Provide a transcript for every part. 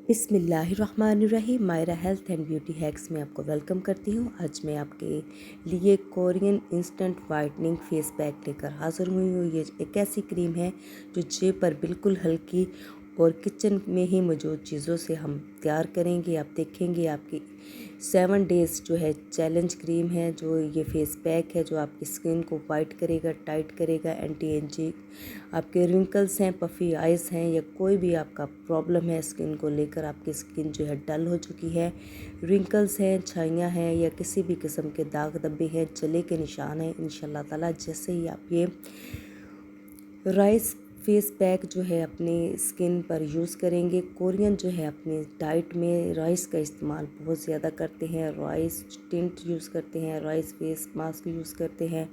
बिस्मिल्लाहिर्रहमानिर्रहीम। Myra health and beauty hacks में आपको वेलकम करती हूँ। आज मैं आपके लिए Korean instant whitening face pack लेकर हाज़िर हुई हूँ। ये एक ऐसी क्रीम है जो जेब पर बिल्कुल हल्की और किचन में ही मौजूद चीज़ों से हम तैयार करेंगे। आप देखेंगे आपकी 7 डेज़ जो है चैलेंज क्रीम है, जो ये फेस पैक है जो आपकी स्किन को वाइट करेगा, टाइट करेगा, एंटी एजिंग, आपके रिंकल्स हैं, पफ़ी आइज़ हैं या कोई भी आपका प्रॉब्लम है स्किन को लेकर, आपकी स्किन जो है डल हो चुकी है, रिंकल्स हैं, छाइयाँ हैं या किसी भी किस्म के दाग धब्बे हैं, जले के निशान हैं, इंशाल्लाह ताला जैसे ही आप ये राइस फेस पैक जो है अपनी स्किन पर यूज़ करेंगे। कोरियन जो है अपनी डाइट में राइस का इस्तेमाल बहुत ज़्यादा करते हैं, राइस टिंट यूज़ करते हैं, राइस फेस मास्क यूज़ करते हैं,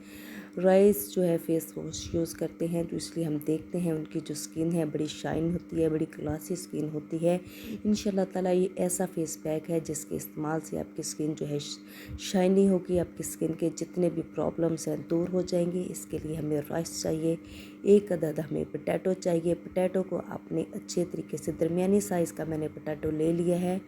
राइस जो है फेस वॉश यूज़ करते हैं। तो इसलिए हम देखते हैं उनकी जो स्किन है बड़ी शाइन होती है, बड़ी क्लासी स्किन होती है। इंशाल्लाह ताला ये ऐसा फेस पैक है जिसके इस्तेमाल से आपकी स्किन जो है शाइनी होगी, आपकी स्किन के जितने भी प्रॉब्लम्स हैं दूर हो जाएंगे। इसके लिए हमें राइस चाहिए, 1 अदद हमें पोटैटो चाहिए। पोटैटो को आपने अच्छे तरीके से दरमियानी साइज़ का मैंने पोटैटो ले लिया है।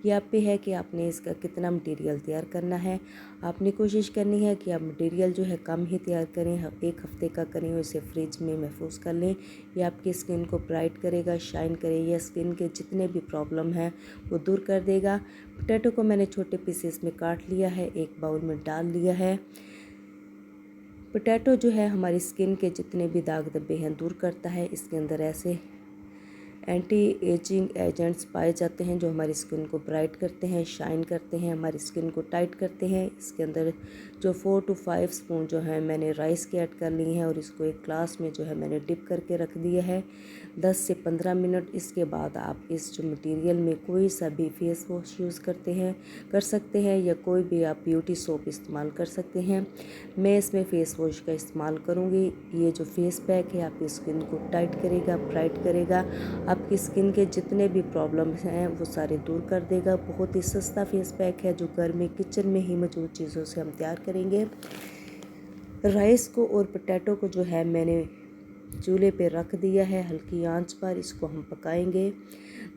ये आप पे है कि आपने इसका कितना मटेरियल तैयार करना है। आपने कोशिश करनी है कि आप मटेरियल जो है कम ही तैयार करें, 1 हफ़्ते का करें और इसे फ्रिज में महफूज कर लें। ये आपकी स्किन को ब्राइट करेगा, शाइन करेगा, स्किन के जितने भी प्रॉब्लम हैं वो दूर कर देगा। पोटैटो को मैंने छोटे पीसेस में काट लिया है, एक बाउल में डाल लिया है। पोटैटो जो है हमारी स्किन के जितने भी दाग धब्बे हैं दूर करता है। इसके अंदर ऐसे एंटी एजिंग एजेंट्स पाए जाते हैं जो हमारी स्किन को ब्राइट करते हैं, शाइन करते हैं, हमारी स्किन को टाइट करते हैं। इसके अंदर जो 4 to 5 स्पून जो है मैंने राइस के ऐड कर ली हैं और इसको एक ग्लास में जो है मैंने डिप करके रख दिया है 10 से 15 मिनट। इसके बाद आप इस जो मटेरियल में कोई सा भी फेस वॉश यूज़ कर सकते हैं या कोई भी आप ब्यूटी सोप इस्तेमाल कर सकते हैं। मैं इसमें फ़ेस वॉश का इस्तेमाल करूँगी। ये जो फेस पैक है आपकी स्किन को टाइट करेगा, ब्राइट करेगा, आपकी स्किन के जितने भी प्रॉब्लम्स हैं वो सारे दूर कर देगा। बहुत ही सस्ता फेस पैक है जो घर में किचन में ही मौजूद चीज़ों से हम तैयार करेंगे। राइस को और पोटैटो को जो है मैंने चूल्हे पे रख दिया है हल्की आंच पर। इसको हम पकाएंगे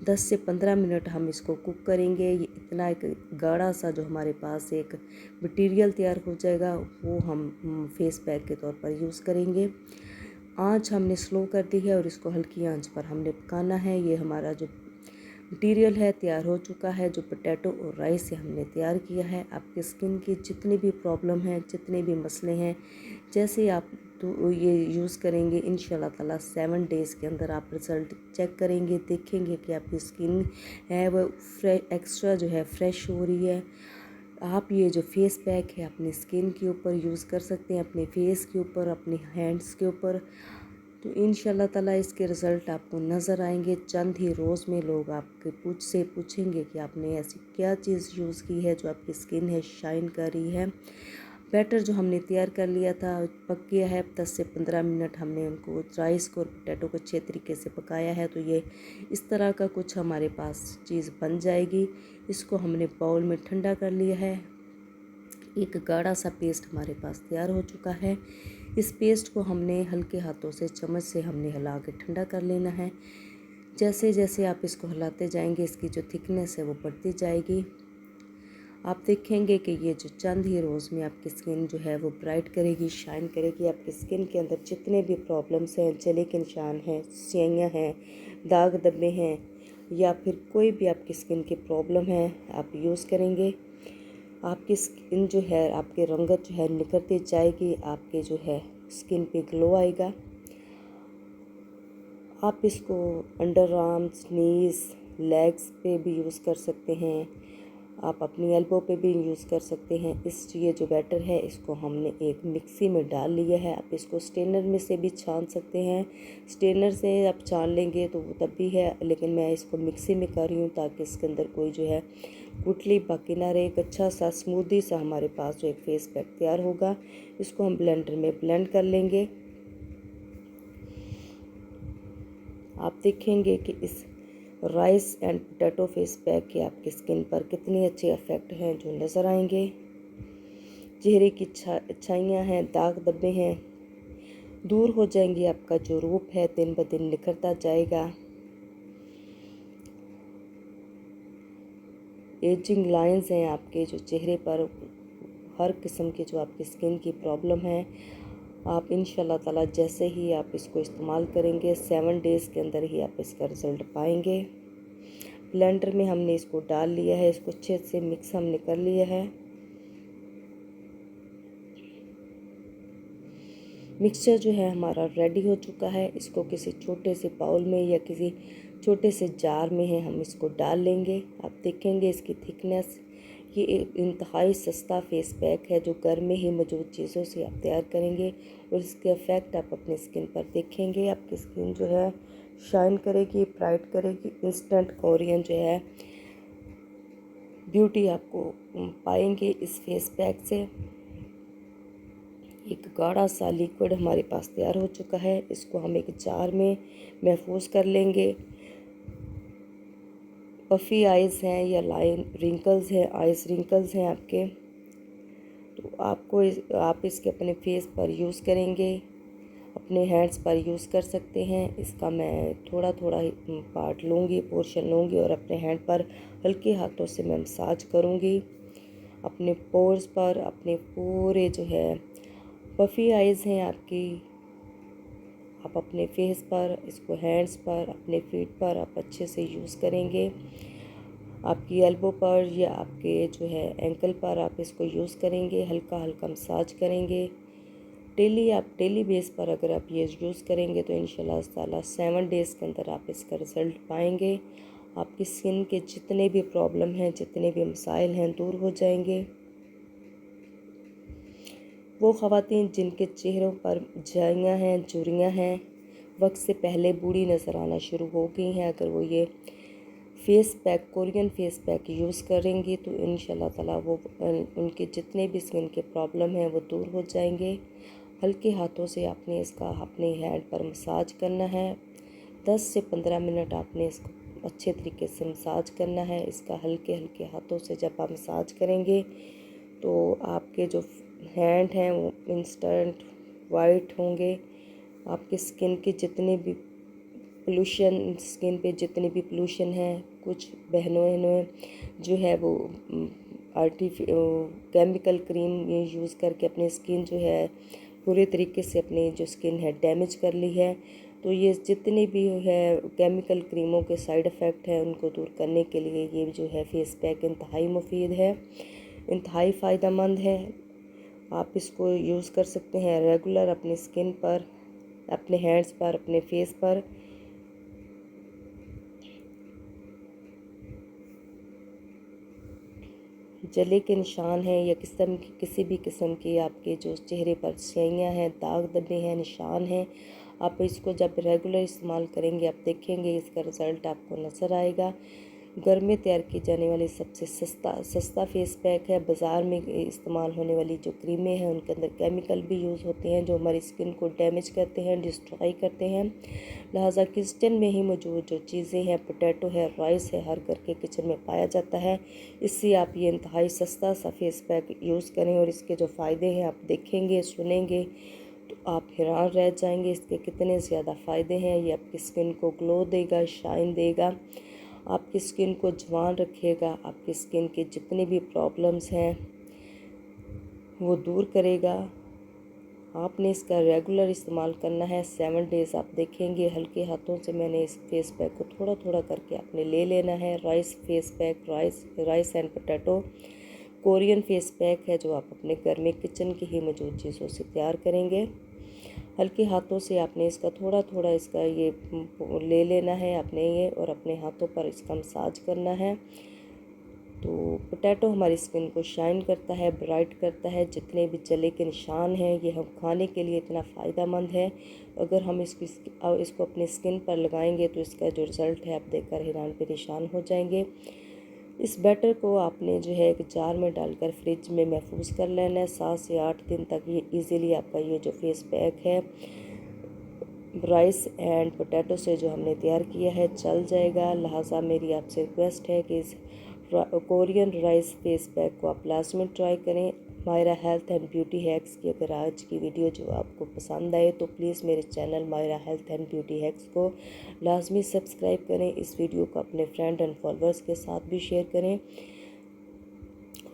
10 से 15 मिनट हम इसको कुक करेंगे। ये इतना एक गाढ़ा सा जो हमारे पास एक मटेरियल तैयार हो जाएगा वो हम फेस पैक के तौर पर यूज़ करेंगे। आंच हमने स्लो कर दी है और इसको हल्की आंच पर हमने पकाना है। ये हमारा जो मटेरियल है तैयार हो चुका है, जो पोटैटो और राइस से हमने तैयार किया है। आपकी स्किन की जितनी भी प्रॉब्लम है, जितने भी मसले हैं, जैसे आप तो ये यूज़ करेंगे इंशाल्लाह ताला 7 डेज़ के अंदर आप रिज़ल्ट चेक करेंगे, देखेंगे कि आपकी स्किन है वो एक्स्ट्रा जो है फ्रेश हो रही है। आप ये जो फेस पैक है अपनी स्किन के ऊपर यूज़ कर सकते हैं, अपने फेस के ऊपर, अपने हैंड्स के ऊपर। तो इंशाल्लाह ताला इसके रिज़ल्ट आपको नज़र आएंगे। चंद ही रोज़ में लोग आपके पूछेंगे कि आपने ऐसी क्या चीज़ यूज़ की है जो आपकी स्किन है शाइन कर रही है। बैटर जो हमने तैयार कर लिया था पक गया है। 10 से 15 मिनट हमने उनको राइस को और पोटैटो को अच्छे तरीके से पकाया है। तो ये इस तरह का कुछ हमारे पास चीज़ बन जाएगी। इसको हमने बाउल में ठंडा कर लिया है। एक गाढ़ा सा पेस्ट हमारे पास तैयार हो चुका है। इस पेस्ट को हमने हल्के हाथों से चम्मच से हमने हिला के ठंडा कर लेना है। जैसे जैसे आप इसको हिलाते जाएंगे इसकी जो थिकनेस है वो बढ़ती जाएगी। आप देखेंगे कि ये जो चंद ही रोज़ में आपकी स्किन जो है वो ब्राइट करेगी, शाइन करेगी। आपकी स्किन के अंदर जितने भी प्रॉब्लम्स हैं, जले के निशान हैं, स्याइयाँ हैं, दाग धब्बे हैं या फिर कोई भी आपकी स्किन की प्रॉब्लम है आप यूज़ करेंगे, आपकी स्किन जो है आपकी रंगत जो है निखरती जाएगी, आपके जो है स्किन पे ग्लो आएगा। आप इसको अंडर आर्म्स, नीज़, लेग्स पे भी यूज़ कर सकते हैं, आप अपनी एल्बो पे भी यूज़ कर सकते हैं। ये जो बैटर है इसको हमने एक मिक्सी में डाल लिया है। आप इसको स्ट्रेनर में से भी छान सकते हैं, स्ट्रेनर से आप छान लेंगे तो वो तब भी है, लेकिन मैं इसको मिक्सी में कर रही हूँ ताकि इसके अंदर कोई जो है गुठली बाकी ना रहे। एक अच्छा सा स्मूदी सा हमारे पास जो एक फेस पैक तैयार होगा। इसको हम ब्लेंडर में ब्लेंड कर लेंगे। आप देखेंगे कि इस rice and potato face pack के आपकी स्किन पर कितने अच्छे इफ़ेक्ट हैं जो नज़र आएंगे। चेहरे की छाइयाँ हैं, दाग धब्बे हैं, दूर हो जाएंगी। आपका जो रूप है दिन ब दिन निखरता जाएगा। एजिंग लाइंस हैं आपके जो चेहरे पर, हर किस्म की जो आपकी स्किन की प्रॉब्लम है, आप इंशाल्लाह ताला जैसे ही आप इसको इस्तेमाल करेंगे 7 डेज़ के अंदर ही आप इसका रिज़ल्ट पाएंगे। ब्लेंडर में हमने इसको डाल लिया है, इसको अच्छे से मिक्स हमने कर लिया है। मिक्सचर जो है हमारा रेडी हो चुका है। इसको किसी छोटे से बाउल में या किसी छोटे से जार में है हम इसको डाल लेंगे। आप देखेंगे इसकी थिकनेस, ये एक इंतहाई सस्ता फेस पैक है जो घर में ही मौजूद चीज़ों से आप तैयार करेंगे और इसके इफ़ेक्ट आप अपने स्किन पर देखेंगे। आपकी स्किन जो है शाइन करेगी, ब्राइट करेगी, इंस्टेंट कोरियन जो है ब्यूटी आपको पाएंगे इस फेस पैक से। एक गाढ़ा सा लिक्विड हमारे पास तैयार हो चुका है, इसको हम एक जार में महफूज कर लेंगे। पफ़ी आइज़ हैं या लाइन रिंकल्स हैं, आइज़ रिंकल्स हैं आपके, तो आप इसके अपने फेस पर यूज़ करेंगे, अपने हैंड्स पर यूज़ कर सकते हैं। इसका मैं थोड़ा थोड़ा पार्ट लूँगी, पोर्शन लूँगी और अपने हैंड पर हल्के हाथों से मैं मसाज करूँगी अपने पोर्स पर। अपने पूरे जो है पफ़ी आइज़ हैं आपकी, आप अपने फेस पर, इसको हैंड्स पर, अपने फीट पर आप अच्छे से यूज़ करेंगे। आपकी एल्बो पर या आपके जो है एंकल पर आप इसको यूज़ करेंगे, हल्का हल्का मसाज करेंगे। डेली बेस पर अगर आप ये यूज़ करेंगे तो इंशाल्लाह ताला 7 डेज़ के अंदर आप इसका रिज़ल्ट पाएंगे। आपकी स्किन के जितने भी प्रॉब्लम हैं, जितने भी मसाइल हैं, दूर हो जाएंगे। वो ख़वातीन जिनके चेहरों पर झाइयाँ हैं, झुर्रियाँ हैं, वक्त से पहले बूढ़ी नज़र आना शुरू हो गई हैं, अगर वो ये face pack, Korean face pack use करेंगी तो इंशाल्लाह ताला वो उनके जितने भी स्किन के प्रॉब्लम हैं वो दूर हो जाएंगे। हल्के हाथों से आपने इसका अपने हैंड पर मसाज करना है। 10 से 15 मिनट आपने इसको अच्छे तरीके से मसाज करना है। इसका हल्के हल्के हाथों से जब आप मसाज करेंगे तो आपके जो हैंड हैं वो इंस्टेंट वाइट होंगे। आपकी स्किन के जितने भी स्किन पे जितने भी पोल्यूशन है, कुछ बहनों जो है वो केमिकल क्रीम ये यूज़ करके अपनी स्किन जो है पूरे तरीके से अपनी जो स्किन है डैमेज कर ली है, तो ये जितने भी है केमिकल क्रीमों के साइड इफ़ेक्ट है उनको दूर करने के लिए ये जो है फेस पैक इंतहाई मुफीद है, इंतहाई फ़ायदेमंद है। आप इसको यूज़ कर सकते हैं रेगुलर अपनी स्किन पर, अपने हैंड्स पर, अपने फेस पर। जले के निशान हैं या किसी भी किस्म के आपके जो चेहरे पर स्याइयाँ हैं, दाग धब्बे हैं, निशान हैं, आप इसको जब रेगुलर इस्तेमाल करेंगे आप देखेंगे इसका रिज़ल्ट आपको नज़र आएगा। घर में तैयार की जाने वाली सबसे सस्ता फेस पैक है। बाज़ार में इस्तेमाल होने वाली जो क्रीमें हैं उनके अंदर केमिकल भी यूज़ होते हैं जो हमारी स्किन को डैमेज करते हैं, डिस्ट्रॉय करते हैं। लिहाजा किचन में ही मौजूद जो चीज़ें हैं, पोटैटो है, राइस है, हर घर के किचन में पाया जाता है। इससे आप ये इंतहाई सस्ता सा फेस पैक यूज़ करें और इसके जो फ़ायदे हैं आप देखेंगे, सुनेंगे तो आप हैरान रह जाएंगे इसके कितने ज़्यादा फ़ायदे हैं। ये आपकी स्किन को ग्लो देगा, शाइन देगा, आपकी स्किन को जवान रखेगा, आपकी स्किन के जितने भी प्रॉब्लम्स हैं वो दूर करेगा। आपने इसका रेगुलर इस्तेमाल करना है 7 डेज़। आप देखेंगे हल्के हाथों से मैंने इस फेस पैक को थोड़ा थोड़ा करके आपने ले लेना है। Rice face pack, rice and potato Korean face pack है जो आप अपने घर में किचन की ही मौजूद चीज़ों से तैयार करेंगे। हल्के हाथों से आपने इसका थोड़ा थोड़ा इसका ये ले लेना है आपने ये और अपने हाथों पर इसका मसाज करना है। तो पोटैटो हमारी स्किन को शाइन करता है, ब्राइट करता है। जितने भी जले के निशान हैं ये हम खाने के लिए इतना फ़ायदेमंद है। अगर हम इसको अपनी स्किन पर लगाएंगे तो इसका जो रिज़ल्ट है आप देखकर हैरान परेशान हो जाएंगे। इस बैटर को आपने जो है एक जार में डालकर फ्रिज में महफूज कर लेना है 7 से 8 दिन तक। ये इजीली आपका ये जो फेस पैक है राइस एंड पोटैटो से जो हमने तैयार किया है चल जाएगा। लिहाजा मेरी आपसे रिक्वेस्ट है कि इस कोरियन राइस फेस पैक को आप लाजमी ट्राई करें। Myra health and beauty hacks की अगर आज की वीडियो जो आपको पसंद आए तो प्लीज़ मेरे channel Myra health and beauty hacks को लाजमी सब्सक्राइब करें। इस वीडियो को अपने फ्रेंड एंड फॉलोअर्स के साथ भी शेयर करें।